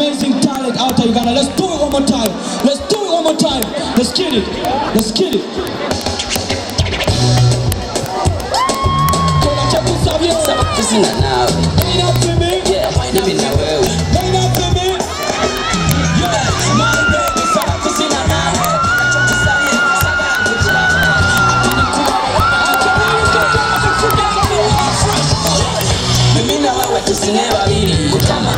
amazing talent out of Uganda. Let's do it one more time. Let's do it one more time. Let's get it. Let's get it. Sina nawe, yeah, mimi na wewe. My baby, sana kusina nawe. Mimi na wewe tusine wawili kutama.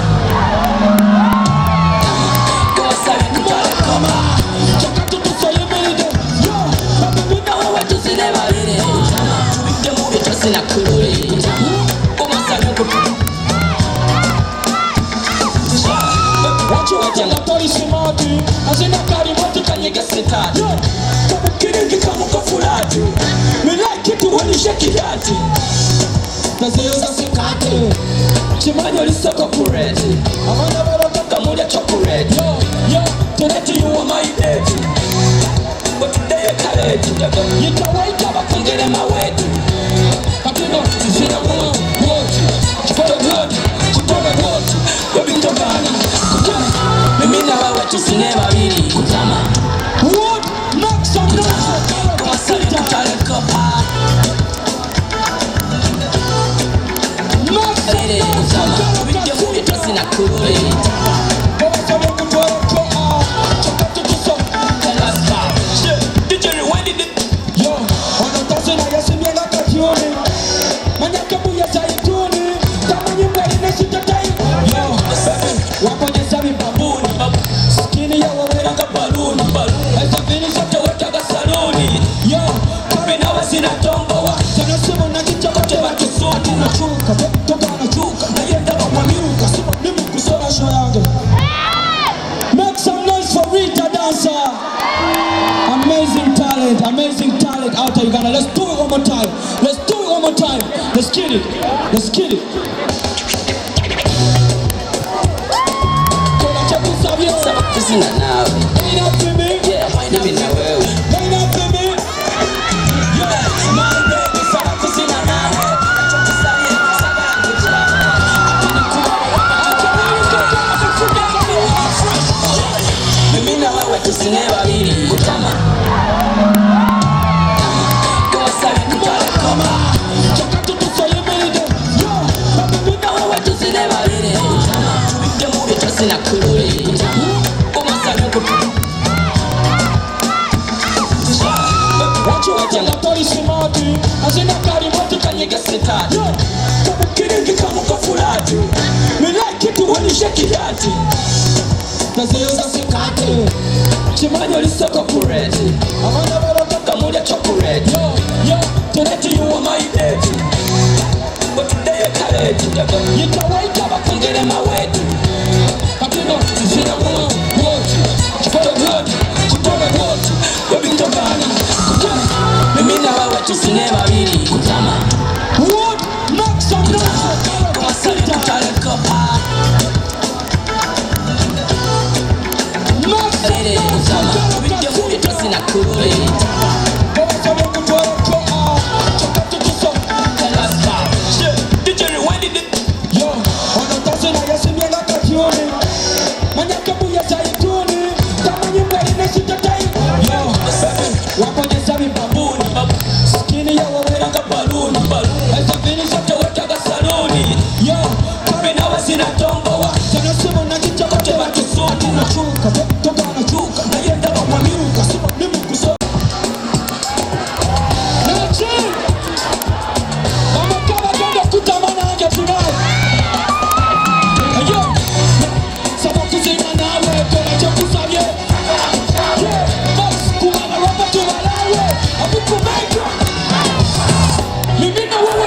Kwa sababu tutale kama. Chakatu tusaye mbele. Mimi na wewe tusine wawili kutama. Tubike muri tusina kururi. Wajanga polisi mati azina kari mati kanyega setati kama kiringi kama kafurati milaki tu wani shekidati tazioza sekate chimanyo lisoko kureti amanda baraka kamulia chokureti yo teneti yuwa maideti watudeye kareti yitawaita bakongere mawetu katino zizina wote chipole wote chipole wote wabinto bana mimi na wewe tusine wawili kutama. What? Knock some noise. Kwa sali tutale kopa. Knock some noise. Kutama. Wike muli tusina kule. Kwa sababu tutale kopa. Chakatu tuso. Let's go. Shit. DJ rewind it. Yo. Wanatose na yasimia na kajioni. Manyakabu ya zaituni. Kama nyumba inasitatai. Yo. Wapo jesami babuni. Skini ya wawera kabaluni. Esa vini sote wetaga saluni. Yo, kabina wasina tombowa. Tena simo na kichakote wakisuni. Nachuka, toka nachuka. Na yenda wamiuka. Simo nimu kusona show yange. Make some noise for Rita Dancer. Amazing talent out of Uganda. Let's do it one more time. Let's do it one more time. Let's get it. Let's get it. Sina nawe, yeah, mimi na wewe. My baby, sana kusina nawe. Mimi na wewe tusine wawili kutama. Kwa sababu tutale kama. Chakatu tusaye mbele. Mimi na wewe tusine wawili kutama. Tubike muri tusina kururi. Wajanga polisi mati azina kari mati kanyega setati kama kiringi kama kafurati milaki tu wani shekidati tazioza sekate chimanyo lisoko kureti amanda baraka kamulia chokureti yo teneti yuwa maideti watudeye kareti yitawaita bakongere mawetu katino zizina wote chipole wote wabinto bana mimi na wewe tusine wawili kutama. What? Knock some noise. Kwa sali tutale kopa. Knock some noise. Wike muli tusina kule. Kwa sababu tutale kopa. Chakatu tuso. Let's go. Shit. DJ rewind it. Yo. Wanatose na yasimia na kajioni. Manyakabu ya zaituni. Kama nyumba inasitatai. Yo. Wapo jesami babuni. Skini ya wawera kabaluni. Esa vini sote wetaga saluni. Yo, kabina wasina tombowa. Tena simo na kichakote wakisuni. Nachuka, toka nachuka. Na yenda wamiuka. Simo nimu kusona. Nachi! Wamakaba ganda kutamana anje tonight. Yo, sama kusina nawe. Kona chokusavye. Yeah, boss, kumana ropa tuwalawe. Abuku mega. Mimi na wewe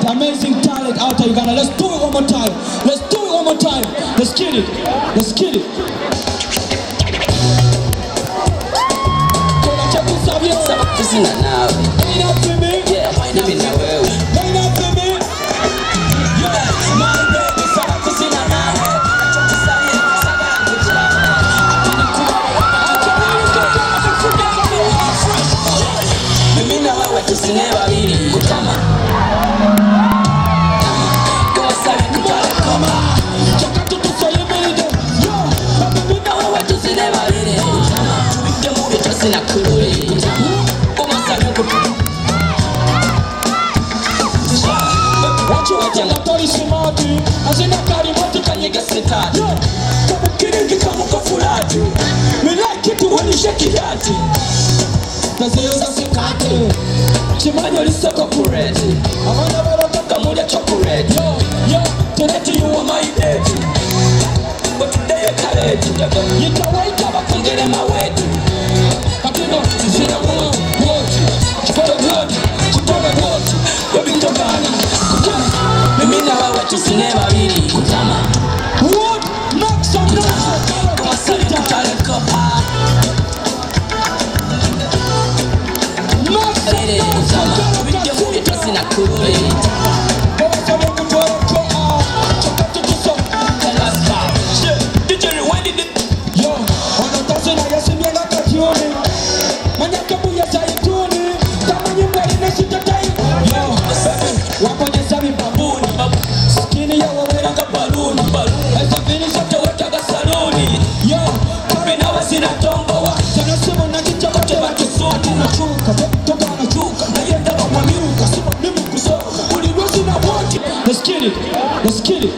Amazing talent out of Uganda. Let's do it one more time. Let's do it one more time. Let's get it. Let's get it. Sina nawe. Ain't up for me. Yeah, mimi na wewe. Ain't up for me. Yeah, my baby, sasa sina nawe. Mimi na wewe tusine babiri kutama. Sina kururi umasanya kutu wacho wajanga tori simati azina kari wote kanyega sitati kabukiringi kamuka fulati milaki tu wani shekiyati taziyoza sikati chimanyo lisoko kureti amana baraka kamulia chokureti yo teneti yuwa maideti watudeye kareti yitawaita bakongere maweti mimi na wewe tusine babiri kutama. What? Make some noise. Kama sali tutaleko Lady kutama. Video movie tusina kururi. Let's go. DJ rewind it. Yo, ona tasena yasimia na kationi. Manyaka buya zaituni. Kama nyumba inashitatai. Yo, waponyeza mibabuni. Skini ya waweranga baluni. Esa vini sote wetaga saluni. Yo, kubi na wasina tombo wa. Tana simo na jicha kote matusuni. Nachuka, toka nachuka. Na yenda wa mwamiruka. Sima nimu kusoka. Ulirosi na wote. Let's get it. Let's get it.